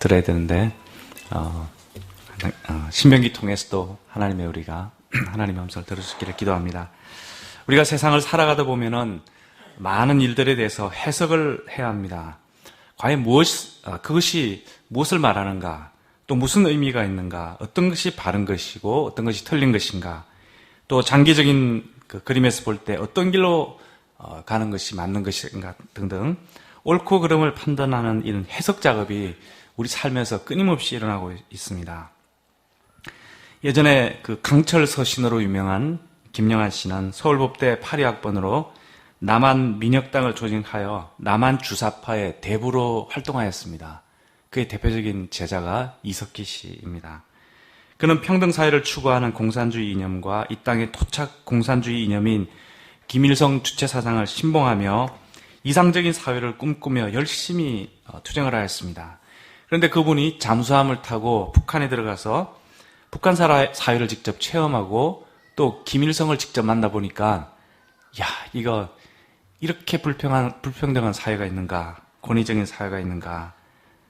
들어야 되는데 신명기 통해서도 하나님의 우리가 하나님의 음성을 들을 수 있기를 기도합니다. 우리가 세상을 살아가다 보면은 많은 일들에 대해서 해석을 해야 합니다. 과연 그것이 무엇을 말하는가, 또 무슨 의미가 있는가, 어떤 것이 바른 것이고 어떤 것이 틀린 것인가, 또 장기적인 그림에서 볼 때 어떤 길로 가는 것이 맞는 것인가 등등 옳고 그름을 판단하는 이런 해석 작업이 우리 삶에서 끊임없이 일어나고 있습니다. 예전에 강철 서신으로 유명한 김영한 씨는 서울법대 82학번으로 남한 민혁당을 조직하여 남한 주사파의 대부로 활동하였습니다. 그의 대표적인 제자가 이석기 씨입니다. 그는 평등사회를 추구하는 공산주의 이념과 이 땅의 토착 공산주의 이념인 김일성 주체사상을 신봉하며 이상적인 사회를 꿈꾸며 열심히 투쟁을 하였습니다. 그런데 그분이 잠수함을 타고 북한에 들어가서 북한 사회를 직접 체험하고 또 김일성을 직접 만나보니까 이거 이렇게 불평등한 사회가 있는가, 권위적인 사회가 있는가,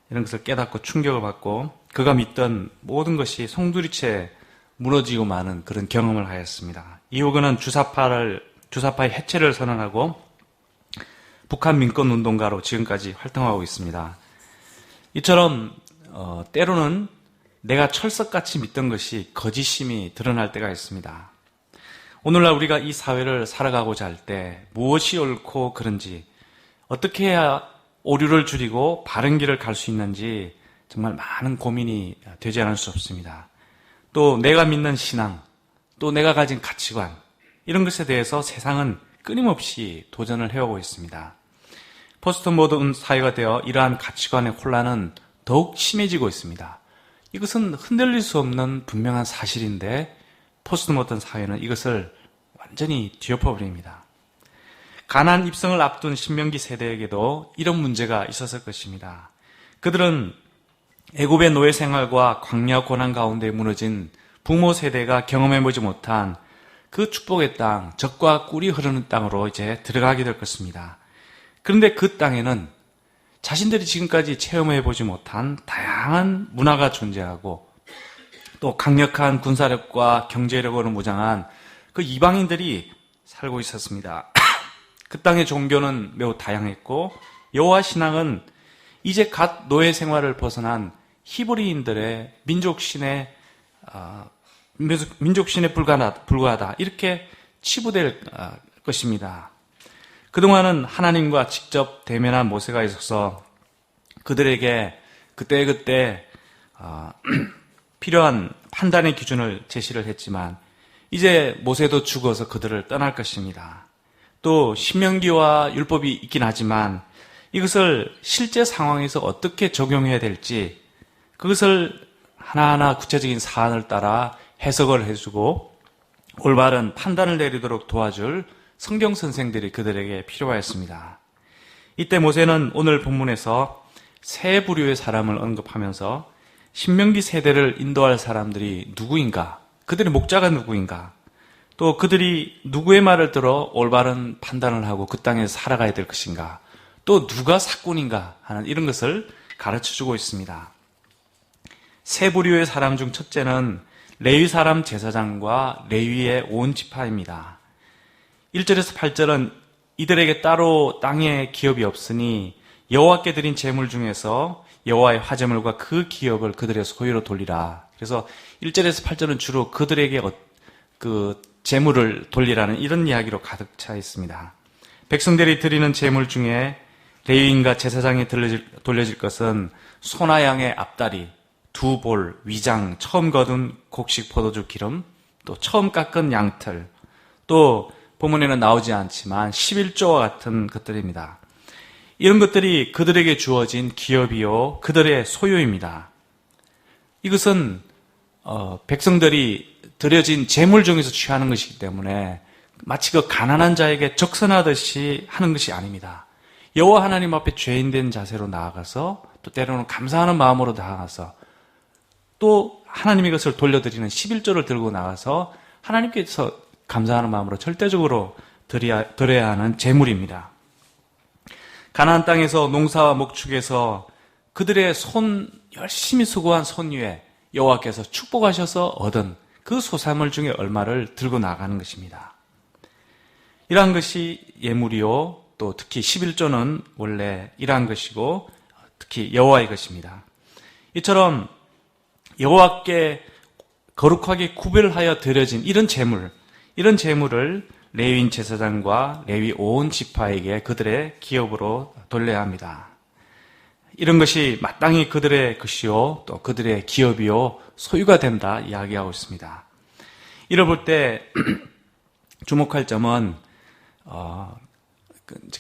이런 것을 깨닫고 충격을 받고 그가 믿던 모든 것이 송두리째 무너지고 마는 그런 경험을 하였습니다. 이후 그는 주사파의 해체를 선언하고 북한 민권운동가로 지금까지 활동하고 있습니다. 이처럼 때로는 내가 철석같이 믿던 것이 거짓임이 드러날 때가 있습니다. 오늘날 우리가 이 사회를 살아가고자 할 때 무엇이 옳고 그른지, 어떻게 해야 오류를 줄이고 바른 길을 갈 수 있는지 정말 많은 고민이 되지 않을 수 없습니다. 또 내가 믿는 신앙, 또 내가 가진 가치관, 이런 것에 대해서 세상은 끊임없이 도전을 해오고 있습니다. 포스트 모던 사회가 되어 이러한 가치관의 혼란은 더욱 심해지고 있습니다. 이것은 흔들릴 수 없는 분명한 사실인데 포스트 모던 사회는 이것을 완전히 뒤엎어버립니다. 가나안 입성을 앞둔 신명기 세대에게도 이런 문제가 있었을 것입니다. 그들은 애굽의 노예 생활과 광야 고난 가운데 무너진 부모 세대가 경험해보지 못한 그 축복의 땅, 젖과 꿀이 흐르는 땅으로 이제 들어가게 될 것입니다. 그런데 그 땅에는 자신들이 지금까지 체험해보지 못한 다양한 문화가 존재하고 또 강력한 군사력과 경제력으로 무장한 그 이방인들이 살고 있었습니다. 그 땅의 종교는 매우 다양했고 여호와 신앙은 이제 갓 노예 생활을 벗어난 히브리인들의 민족신에 불과하다 이렇게 치부될 것입니다. 그동안은 하나님과 직접 대면한 모세가 있어서 그들에게 그때그때 필요한 판단의 기준을 제시를 했지만 이제 모세도 죽어서 그들을 떠날 것입니다. 또 신명기와 율법이 있긴 하지만 이것을 실제 상황에서 어떻게 적용해야 될지 그것을 하나하나 구체적인 사안을 따라 해석을 해주고 올바른 판단을 내리도록 도와줄 성경 선생들이 그들에게 필요하였습니다. 이때 모세는 오늘 본문에서 세 부류의 사람을 언급하면서 신명기 세대를 인도할 사람들이 누구인가, 그들의 목자가 누구인가, 또 그들이 누구의 말을 들어 올바른 판단을 하고 그 땅에서 살아가야 될 것인가, 또 누가 사꾼인가 하는 이런 것을 가르쳐주고 있습니다. 세 부류의 사람 중 첫째는 레위 사람 제사장과 레위의 온 지파입니다. 1절에서 8절은 이들에게 따로 땅에 기업이 없으니 여호와께 드린 제물 중에서 여호와의 화제물과 그 기업을 그들의 소유로 돌리라. 그래서 1절에서 8절은 주로 그들에게 그 제물을 돌리라는 이런 이야기로 가득 차 있습니다. 백성들이 드리는 제물 중에 레위인과 제사장이 돌려질 것은 소나 양의 앞다리, 두 볼, 위장, 처음 거둔 곡식 포도주 기름, 또 처음 깎은 양털, 또 본문에는 나오지 않지만 11조와 같은 것들입니다. 이런 것들이 그들에게 주어진 기업이요 그들의 소유입니다. 이것은 백성들이 드려진 재물 중에서 취하는 것이기 때문에 마치 그 가난한 자에게 적선하듯이 하는 것이 아닙니다. 여호와 하나님 앞에 죄인된 자세로 나아가서 또 때로는 감사하는 마음으로 나아가서 또 하나님의 것을 돌려드리는 11조를 들고 나가서 하나님께서 감사하는 마음으로 절대적으로 드려야 하는 재물입니다. 가나안 땅에서 농사와 목축에서 그들의 손 열심히 수고한 손 위에 여호와께서 축복하셔서 얻은 그 소산물 중에 얼마를 들고 나가는 것입니다. 이러한 것이 예물이요, 또 특히 11조는 원래 이러한 것이고 특히 여호와의 것입니다. 이처럼 여호와께 거룩하게 구별하여 드려진 이런 재물을 레위인 제사장과 레위 온 지파에게 그들의 기업으로 돌려야 합니다. 이런 것이 마땅히 그들의 것이요, 또 그들의 기업이요, 소유가 된다 이야기하고 있습니다. 이를 볼 때 주목할 점은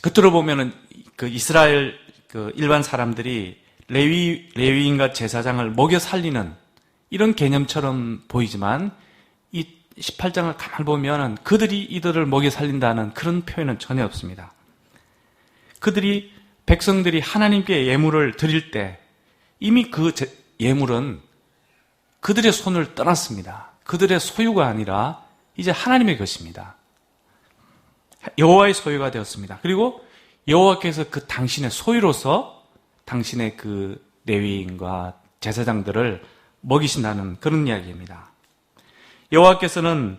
겉으로 보면은 그 이스라엘 그 일반 사람들이 레위인과 제사장을 먹여 살리는 이런 개념처럼 보이지만 이 18장을 가만히 보면은 그들이 이들을 먹여 살린다는 그런 표현은 전혀 없습니다. 백성들이 하나님께 예물을 드릴 때 이미 그 예물은 그들의 손을 떠났습니다. 그들의 소유가 아니라 이제 하나님의 것입니다. 여호와의 소유가 되었습니다. 그리고 여호와께서 그 당신의 소유로서 당신의 그 레위인과 제사장들을 먹이신다는 그런 이야기입니다. 여호와께서는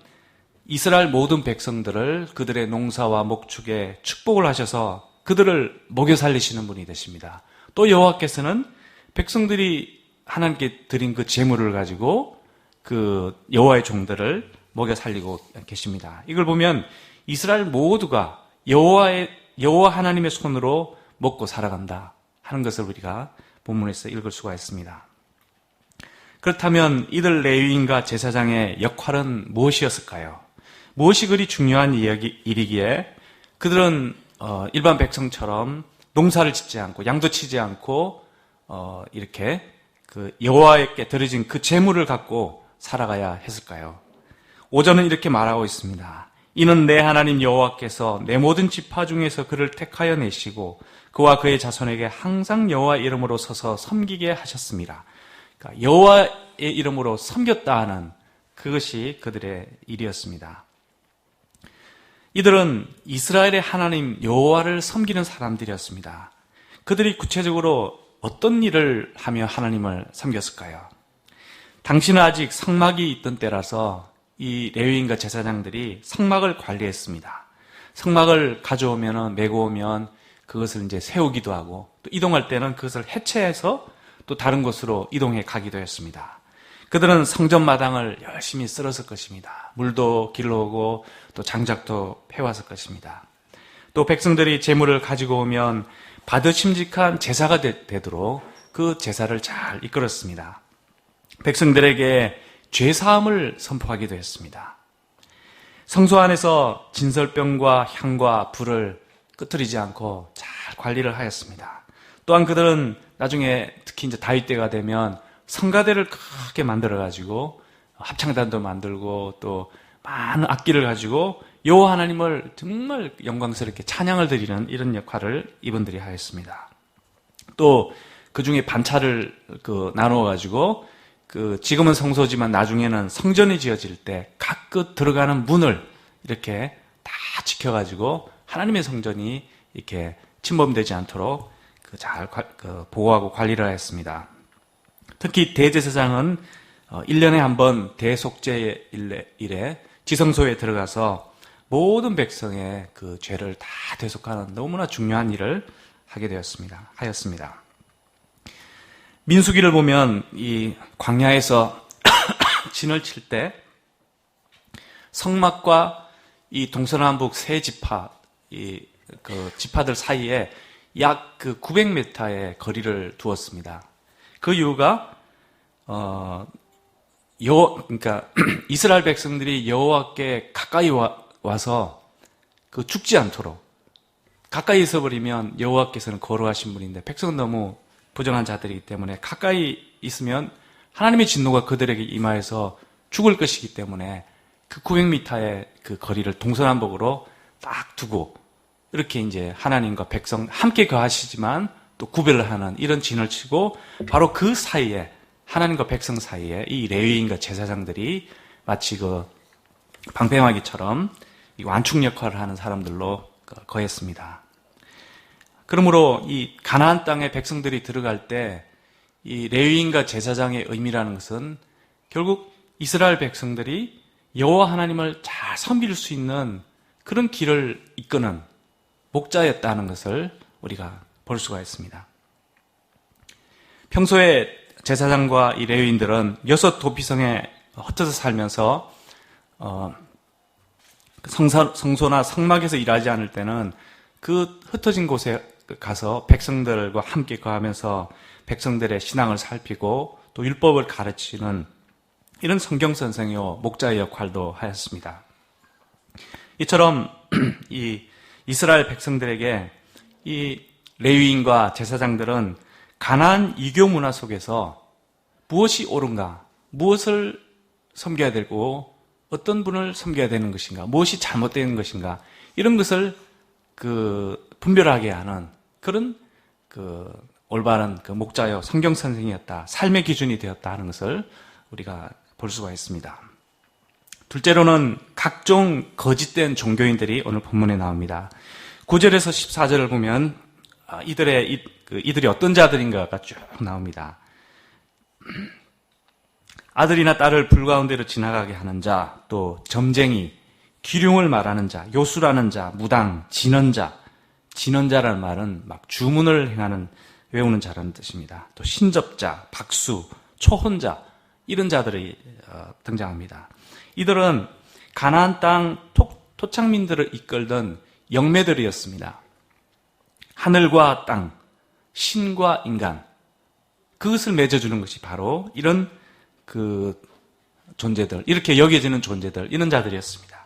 이스라엘 모든 백성들을 그들의 농사와 목축에 축복을 하셔서 그들을 먹여 살리시는 분이 되십니다. 또 여호와께서는 백성들이 하나님께 드린 그 제물을 가지고 그 여호와의 종들을 먹여 살리고 계십니다. 이걸 보면 이스라엘 모두가 여호와 하나님의 손으로 먹고 살아간다 하는 것을 우리가 본문에서 읽을 수가 있습니다. 그렇다면 이들 레위인과 제사장의 역할은 무엇이었을까요? 무엇이 그리 중요한 일이기에 그들은 일반 백성처럼 농사를 짓지 않고 양도 치지 않고 이렇게 그 여호와께 드려진 그 제물을 갖고 살아가야 했을까요? 5절은 이렇게 말하고 있습니다. 이는 내 하나님 여호와께서 내 모든 지파 중에서 그를 택하여 내시고 그와 그의 자손에게 항상 여호와 이름으로 서서 섬기게 하셨습니다. 그러니까 여호와의 이름으로 섬겼다 하는 그것이 그들의 일이었습니다. 이들은 이스라엘의 하나님 여호와를 섬기는 사람들이었습니다. 그들이 구체적으로 어떤 일을 하며 하나님을 섬겼을까요? 당시는 아직 성막이 있던 때라서 이 레위인과 제사장들이 성막을 관리했습니다. 성막을 가져오면 메고 오면 그것을 이제 세우기도 하고 또 이동할 때는 그것을 해체해서 또 다른 곳으로 이동해 가기도 했습니다. 그들은 성전 마당을 열심히 쓸었을 것입니다. 물도 길러오고 또 장작도 해왔을 것입니다. 또 백성들이 제물을 가지고 오면 바드심직한 제사가 되도록 그 제사를 잘 이끌었습니다. 백성들에게 죄사함을 선포하기도 했습니다. 성소 안에서 진설병과 향과 불을 끄트리지 않고 잘 관리를 하였습니다. 또한 그들은 나중에 특히 이제 다윗 때가 되면 성가대를 크게 만들어가지고 합창단도 만들고 또 많은 악기를 가지고 여호와 하나님을 정말 영광스럽게 찬양을 드리는 이런 역할을 이분들이 하였습니다. 또 그 중에 반차를 나누어가지고 지금은 성소지만 나중에는 성전이 지어질 때 각 들어가는 문을 이렇게 다 지켜가지고 하나님의 성전이 이렇게 침범되지 않도록 잘 보호하고 관리를 하였습니다. 특히 대제사장은 1년에 한 번 대속죄 일에 지성소에 들어가서 모든 백성의 그 죄를 다 대속하는 너무나 중요한 일을 하였습니다. 민수기를 보면 이 광야에서 진을 칠 때 성막과 이 동서남북 세 지파, 그 지파들 사이에 약 900m의 거리를 두었습니다. 그 이유가 그러니까 이스라엘 백성들이 여호와께 가까이 와서 죽지 않도록, 가까이 있어 버리면 여호와께서는 거룩하신 분인데 백성은 너무 부정한 자들이기 때문에 가까이 있으면 하나님의 진노가 그들에게 임하여서 죽을 것이기 때문에 그 900m의 그 거리를 동서남북으로 딱 두고 이렇게 이제 하나님과 백성 함께 거하시지만 또 구별을 하는 이런 진을 치고 바로 그 사이에 하나님과 백성 사이에 이 레위인과 제사장들이 마치 방패막이처럼 이 완충 역할을 하는 사람들로 거했습니다. 그러므로 이 가나안 땅에 백성들이 들어갈 때 이 레위인과 제사장의 의미라는 것은 결국 이스라엘 백성들이 여호와 하나님을 잘 섬길 수 있는 그런 길을 이끄는 목자였다는 것을 우리가 볼 수가 있습니다. 평소에 제사장과 이 레위인들은 여섯 도피성에 흩어져 살면서 성소나 성막에서 일하지 않을 때는 그 흩어진 곳에 가서 백성들과 함께 거하면서 백성들의 신앙을 살피고 또 율법을 가르치는 이런 성경 선생이요 목자의 역할도 하였습니다. 이처럼 이 이스라엘 백성들에게 이 레위인과 제사장들은 가나안 이교 문화 속에서 무엇이 옳은가, 무엇을 섬겨야 되고 어떤 분을 섬겨야 되는 것인가, 무엇이 잘못되는 것인가, 이런 것을 분별하게 하는 그런 올바른 목자요 성경 선생이었다, 삶의 기준이 되었다 하는 것을 우리가 볼 수가 있습니다. 둘째로는 각종 거짓된 종교인들이 오늘 본문에 나옵니다. 9절에서 14절을 보면 이들이 어떤 자들인가가 쭉 나옵니다. 아들이나 딸을 불가운데로 지나가게 하는 자, 또 점쟁이, 기륭을 말하는 자, 요술하는 자, 무당, 진언자. 진언자라는 말은 막 주문을 행하는, 외우는 자라는 뜻입니다. 또 신접자, 박수, 초혼자, 이런 자들이 등장합니다. 이들은 가나안 땅 토착민들을 이끌던 영매들이었습니다. 하늘과 땅, 신과 인간, 그것을 맺어주는 것이 바로 이런 존재들, 이렇게 여겨지는 존재들, 이런 자들이었습니다.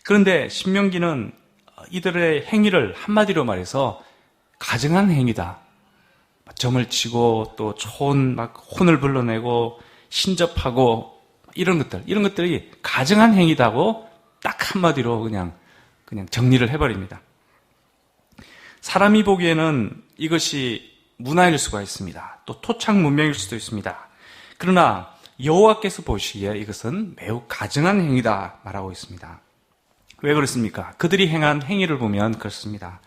그런데 신명기는 이들의 행위를 한마디로 말해서 가증한 행위다. 점을 치고 또 혼을 불러내고 신접하고 이런 것들이 가증한 행위다고 딱 한마디로 그냥 정리를 해버립니다. 사람이 보기에는 이것이 문화일 수가 있습니다. 또 토착 문명일 수도 있습니다. 그러나 여호와께서 보시기에 이것은 매우 가증한 행위다 말하고 있습니다. 왜 그렇습니까? 그들이 행한 행위를 보면 그렇습니다.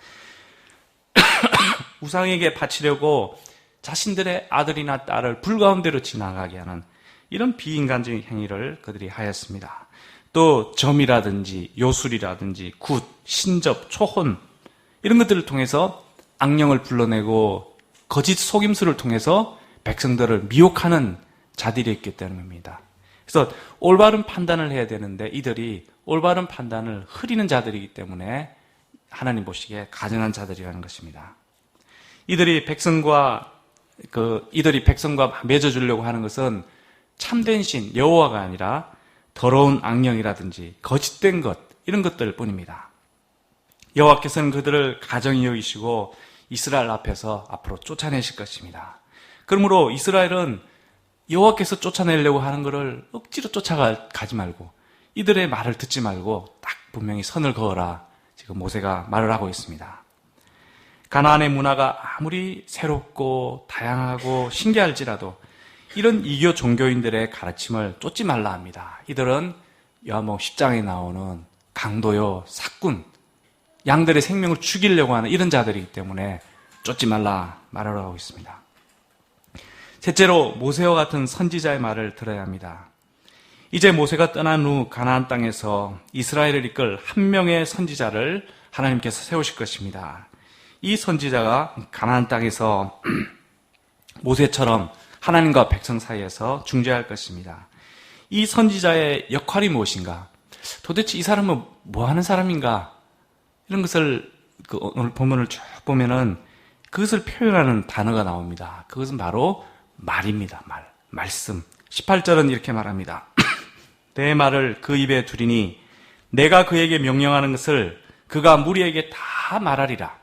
우상에게 바치려고 자신들의 아들이나 딸을 불가운데로 지나가게 하는 이런 비인간적인 행위를 그들이 하였습니다. 또 점이라든지 요술이라든지 굿, 신접, 초혼 이런 것들을 통해서 악령을 불러내고 거짓 속임수를 통해서 백성들을 미혹하는 자들이 있기 때문입니다. 그래서 올바른 판단을 해야 되는데 이들이 올바른 판단을 흐리는 자들이기 때문에 하나님 보시기에 가증한 자들이라는 것입니다. 이들이 백성과 맺어주려고 하는 것은 참된 신 여호와가 아니라 더러운 악령이라든지 거짓된 것 이런 것들 뿐입니다. 여호와께서는 그들을 가정히 여기시고 이스라엘 앞에서 앞으로 쫓아내실 것입니다. 그러므로 이스라엘은 여호와께서 쫓아내려고 하는 것을 억지로 쫓아가지 말고 이들의 말을 듣지 말고 딱 분명히 선을 그어라. 지금 모세가 말을 하고 있습니다. 가나안의 문화가 아무리 새롭고 다양하고 신기할지라도 이런 이교 종교인들의 가르침을 쫓지 말라 합니다. 이들은 요한복음 10장에 나오는 강도요, 사꾼, 양들의 생명을 죽이려고 하는 이런 자들이기 때문에 쫓지 말라 말하라고 하고 있습니다. 셋째로 모세와 같은 선지자의 말을 들어야 합니다. 이제 모세가 떠난 후 가나안 땅에서 이스라엘을 이끌 한 명의 선지자를 하나님께서 세우실 것입니다. 이 선지자가 가나안 땅에서 모세처럼 하나님과 백성 사이에서 중재할 것입니다. 이 선지자의 역할이 무엇인가? 도대체 이 사람은 뭐 하는 사람인가? 이런 것을 오늘 본문을 쭉 보면은 그것을 표현하는 단어가 나옵니다. 그것은 바로 말입니다. 말씀. 18절은 이렇게 말합니다. 내 말을 그 입에 두리니 내가 그에게 명령하는 것을 그가 무리에게 다 말하리라.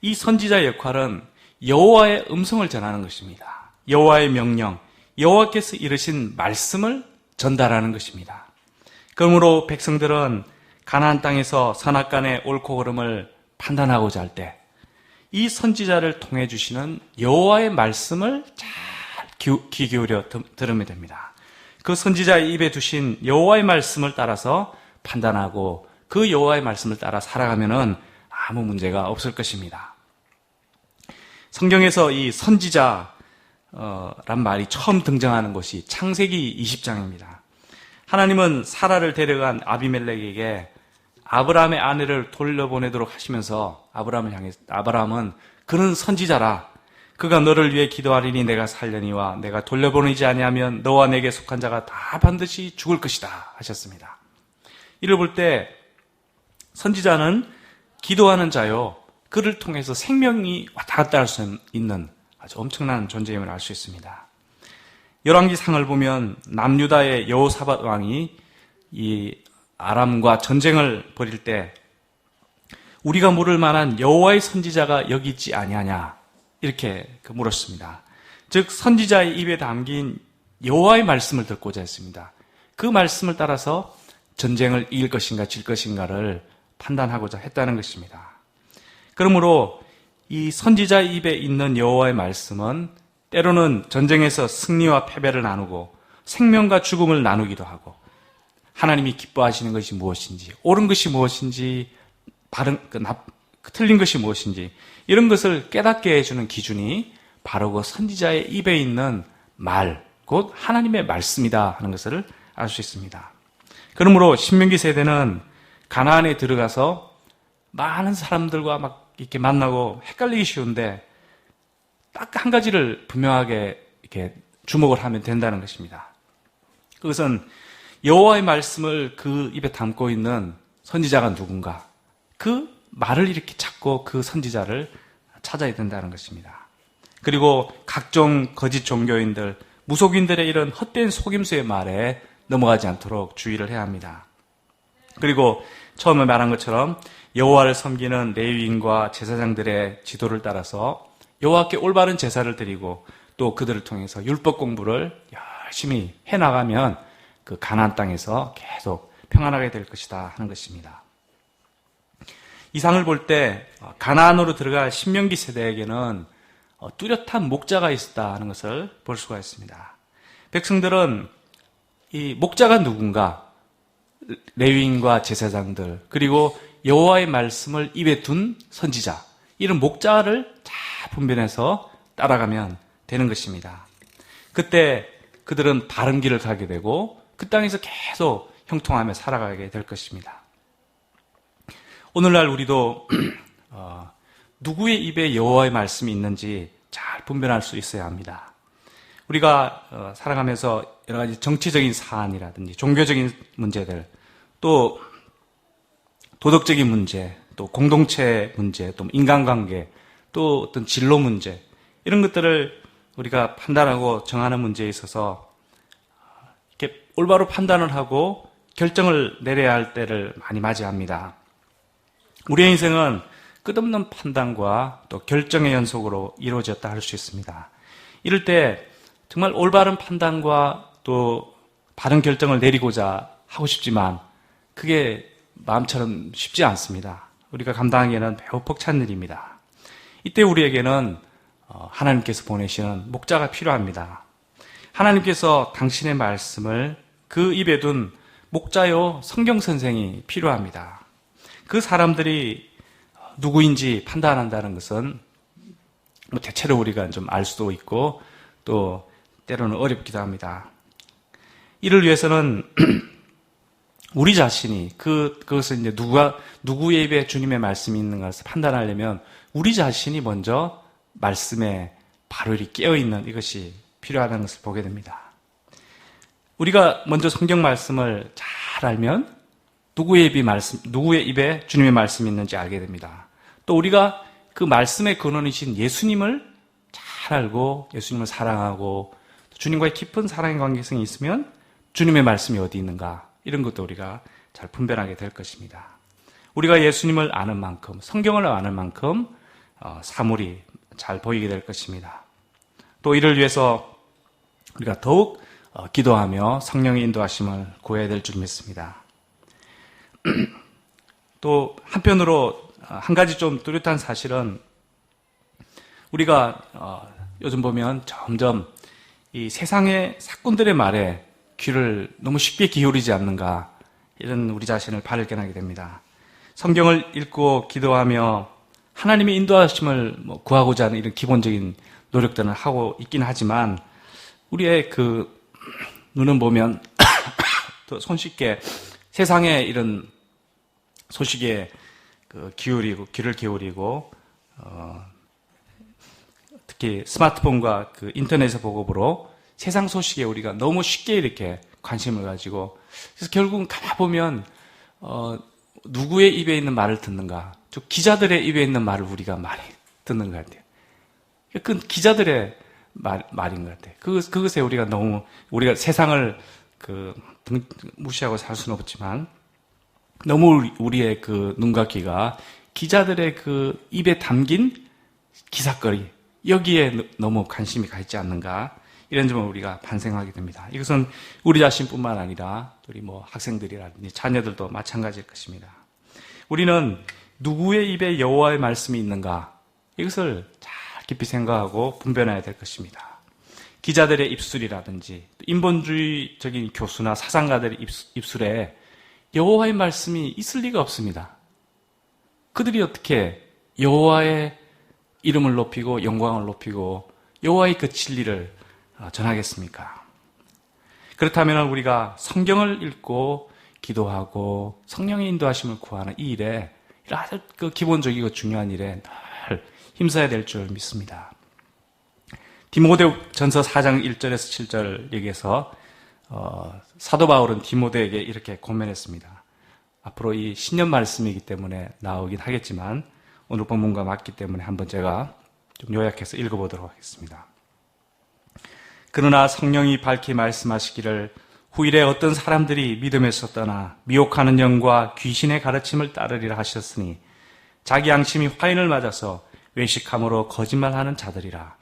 이 선지자의 역할은 여호와의 음성을 전하는 것입니다. 여호와의 명령, 여호와께서 이르신 말씀을 전달하는 것입니다. 그러므로 백성들은 가나안 땅에서 선악간의 옳고 그름을 판단하고자 할 때 이 선지자를 통해 주시는 여호와의 말씀을 잘 귀 기울여 들으면 됩니다. 그 선지자의 입에 두신 여호와의 말씀을 따라서 판단하고 그 여호와의 말씀을 따라 살아가면은 아무 문제가 없을 것입니다. 성경에서 이 선지자, 란 말이 처음 등장하는 곳이 창세기 20장입니다. 하나님은 사라를 데려간 아비멜렉에게 아브라함의 아내를 돌려보내도록 하시면서 아브라함은 그는 선지자라. 그가 너를 위해 기도하리니 내가 살려니와 내가 돌려보내지 아니하면 너와 내게 속한 자가 다 반드시 죽을 것이다 하셨습니다. 이를 볼 때 선지자는 기도하는 자요. 그를 통해서 생명이 왔다 갔다 할 수 있는 아주 엄청난 존재임을 알 수 있습니다. 열왕기상을 보면 남유다의 여호사밧 왕이 이 아람과 전쟁을 벌일 때 우리가 물을 만한 여호와의 선지자가 여기 있지 아니하냐 이렇게 물었습니다. 즉 선지자의 입에 담긴 여호와의 말씀을 듣고자 했습니다. 그 말씀을 따라서 전쟁을 이길 것인가 질 것인가를 판단하고자 했다는 것입니다. 그러므로 이 선지자의 입에 있는 여호와의 말씀은 때로는 전쟁에서 승리와 패배를 나누고 생명과 죽음을 나누기도 하고 하나님이 기뻐하시는 것이 무엇인지, 옳은 것이 무엇인지, 틀린 것이 무엇인지 이런 것을 깨닫게 해주는 기준이 바로 그 선지자의 입에 있는 말, 곧 하나님의 말씀이다 하는 것을 알 수 있습니다. 그러므로 신명기 세대는 가나안에 들어가서 많은 사람들과 막 이렇게 만나고 헷갈리기 쉬운데 딱 한 가지를 분명하게 이렇게 주목을 하면 된다는 것입니다. 그것은 여호와의 말씀을 그 입에 담고 있는 선지자가 누군가, 그 말을 이렇게 찾고 그 선지자를 찾아야 된다는 것입니다. 그리고 각종 거짓 종교인들, 무속인들의 이런 헛된 속임수의 말에 넘어가지 않도록 주의를 해야 합니다. 그리고 처음에 말한 것처럼 여호와를 섬기는 레위인과 제사장들의 지도를 따라서 여호와께 올바른 제사를 드리고 또 그들을 통해서 율법 공부를 열심히 해나가면 그 가나안 땅에서 계속 평안하게 될 것이다 하는 것입니다. 이 상을 볼 때 가나안으로 들어갈 신명기 세대에게는 뚜렷한 목자가 있었다 하는 것을 볼 수가 있습니다. 백성들은 이 목자가 누군가, 레위인과 제사장들, 그리고 여호와의 말씀을 입에 둔 선지자, 이런 목자를 잘 분별해서 따라가면 되는 것입니다. 그때 그들은 바른 길을 가게 되고 그 땅에서 계속 형통하며 살아가게 될 것입니다. 오늘날 우리도 누구의 입에 여호와의 말씀이 있는지 잘 분별할 수 있어야 합니다. 우리가 살아가면서 여러 가지 정치적인 사안이라든지 종교적인 문제들, 또 도덕적인 문제, 또 공동체 문제, 또 인간관계, 또 어떤 진로 문제, 이런 것들을 우리가 판단하고 정하는 문제에 있어서 이렇게 올바로 판단을 하고 결정을 내려야 할 때를 많이 맞이합니다. 우리의 인생은 끝없는 판단과 또 결정의 연속으로 이루어졌다 할 수 있습니다. 이럴 때 정말 올바른 판단과 또 바른 결정을 내리고자 하고 싶지만 그게 마음처럼 쉽지 않습니다. 우리가 감당하기에는 매우 벅찬 일입니다. 이때 우리에게는 하나님께서 보내시는 목자가 필요합니다. 하나님께서 당신의 말씀을 그 입에 둔 목자요 성경 선생이 필요합니다. 그 사람들이 누구인지 판단한다는 것은 대체로 우리가 좀 알 수도 있고 또 때로는 어렵기도 합니다. 이를 위해서는 우리 자신이 그것을 이제 누구의 입에 주님의 말씀이 있는가 판단하려면 우리 자신이 먼저 말씀에 바로 이렇게 깨어있는 이것이 필요하다는 것을 보게 됩니다. 우리가 먼저 성경 말씀을 잘 알면 누구의 입에 주님의 말씀이 있는지 알게 됩니다. 또 우리가 그 말씀의 근원이신 예수님을 잘 알고 예수님을 사랑하고 주님과의 깊은 사랑의 관계성이 있으면 주님의 말씀이 어디 있는가 이런 것도 우리가 잘 분별하게 될 것입니다. 우리가 예수님을 아는 만큼, 성경을 아는 만큼 사물이 잘 보이게 될 것입니다. 또 이를 위해서 우리가 더욱 기도하며 성령의 인도하심을 구해야 될 줄 믿습니다. 또 한편으로 한 가지 좀 뚜렷한 사실은 우리가 요즘 보면 점점 이 세상의 사꾼들의 말에 귀를 너무 쉽게 기울이지 않는가 이런 우리 자신을 발견하게 됩니다. 성경을 읽고 기도하며 하나님의 인도하심을 구하고자 하는 이런 기본적인 노력들은 하고 있긴 하지만 우리의 그 눈은 보면 또 손쉽게 세상의 이런 소식에 귀를 기울이고 특히 스마트폰과 그 인터넷의 보급으로 세상 소식에 우리가 너무 쉽게 이렇게 관심을 가지고 그래서 결국은 가만보면 누구의 입에 있는 말을 듣는가? 저 기자들의 입에 있는 말을 우리가 많이 듣는 것 같아요. 그 기자들의 말인 것 같아요. 그것에 우리가 세상을 무시하고 살 수는 없지만 너무 우리의 그 눈과 귀가 기자들의 그 입에 담긴 기사거리 여기에 너무 관심이 가 있지 않는가 이런 점을 우리가 반성하게 됩니다. 이것은 우리 자신뿐만 아니라 우리 학생들이라든지 자녀들도 마찬가지일 것입니다. 우리는 누구의 입에 여호와의 말씀이 있는가 이것을 잘 깊이 생각하고 분별해야 될 것입니다. 기자들의 입술이라든지 인본주의적인 교수나 사상가들의 입술에 여호와의 말씀이 있을 리가 없습니다. 그들이 어떻게 여호와의 이름을 높이고 영광을 높이고 여호와의 그 진리를 전하겠습니까? 그렇다면 우리가 성경을 읽고 기도하고 성령의 인도하심을 구하는 이 일에 아주 그 기본적이고 중요한 일에 늘 힘써야 될 줄 믿습니다. 디모데전서 4장 1절에서 7절 여기에서 사도 바울은 디모데에게 이렇게 권면했습니다. 앞으로 이 신년 말씀이기 때문에 나오긴 하겠지만 오늘 본문과 맞기 때문에 한번 제가 좀 요약해서 읽어보도록 하겠습니다. 그러나 성령이 밝히 말씀하시기를 후일에 어떤 사람들이 믿음에서 떠나 미혹하는 영과 귀신의 가르침을 따르리라 하셨으니 자기 양심이 화인을 맞아서 외식함으로 거짓말하는 자들이라.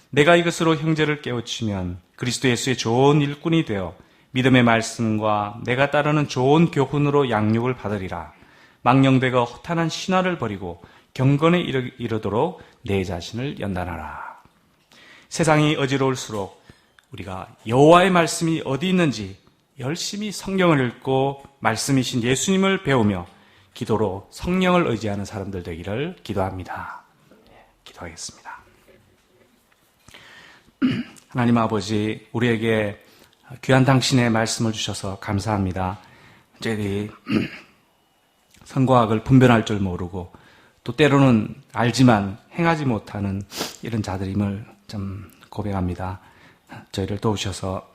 내가 이것으로 형제를 깨우치면 그리스도 예수의 좋은 일꾼이 되어 믿음의 말씀과 내가 따르는 좋은 교훈으로 양육을 받으리라. 망령되고 허탄한 신화를 버리고 경건에 이르도록 내 자신을 연단하라. 세상이 어지러울수록 우리가 여호와의 말씀이 어디 있는지 열심히 성경을 읽고 말씀이신 예수님을 배우며 기도로 성령을 의지하는 사람들 되기를 기도합니다. 기도하겠습니다. 하나님 아버지, 우리에게 귀한 당신의 말씀을 주셔서 감사합니다. 저희들이 선과 악을 분별할 줄 모르고 또 때로는 알지만 행하지 못하는 이런 자들임을 좀 고백합니다. 저희를 도우셔서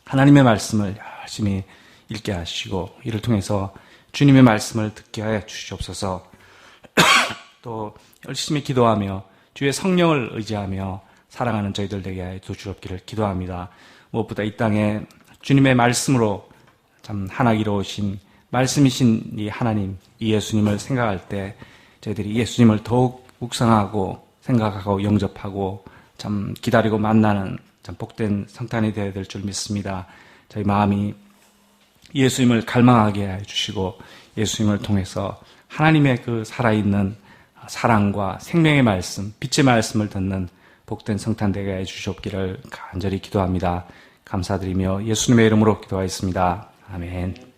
하나님의 말씀을 열심히 읽게 하시고 이를 통해서 주님의 말씀을 듣게 하여 주시옵소서. 또 열심히 기도하며 주의 성령을 의지하며 사랑하는 저희들 되게 하여 주옵기를 기도합니다. 무엇보다 이 땅에 주님의 말씀으로 참 하나기로 오신 말씀이신 이 하나님, 이 예수님을 생각할 때 저희들이 예수님을 더욱 묵상하고 생각하고 영접하고 참 기다리고 만나는 참 복된 성탄이 되어야 될 줄 믿습니다. 저희 마음이 예수님을 갈망하게 해주시고 예수님을 통해서 하나님의 그 살아있는 사랑과 생명의 말씀, 빛의 말씀을 듣는 복된 성탄 되게 해주시옵기를 간절히 기도합니다. 감사드리며 예수님의 이름으로 기도하였습니다. 아멘.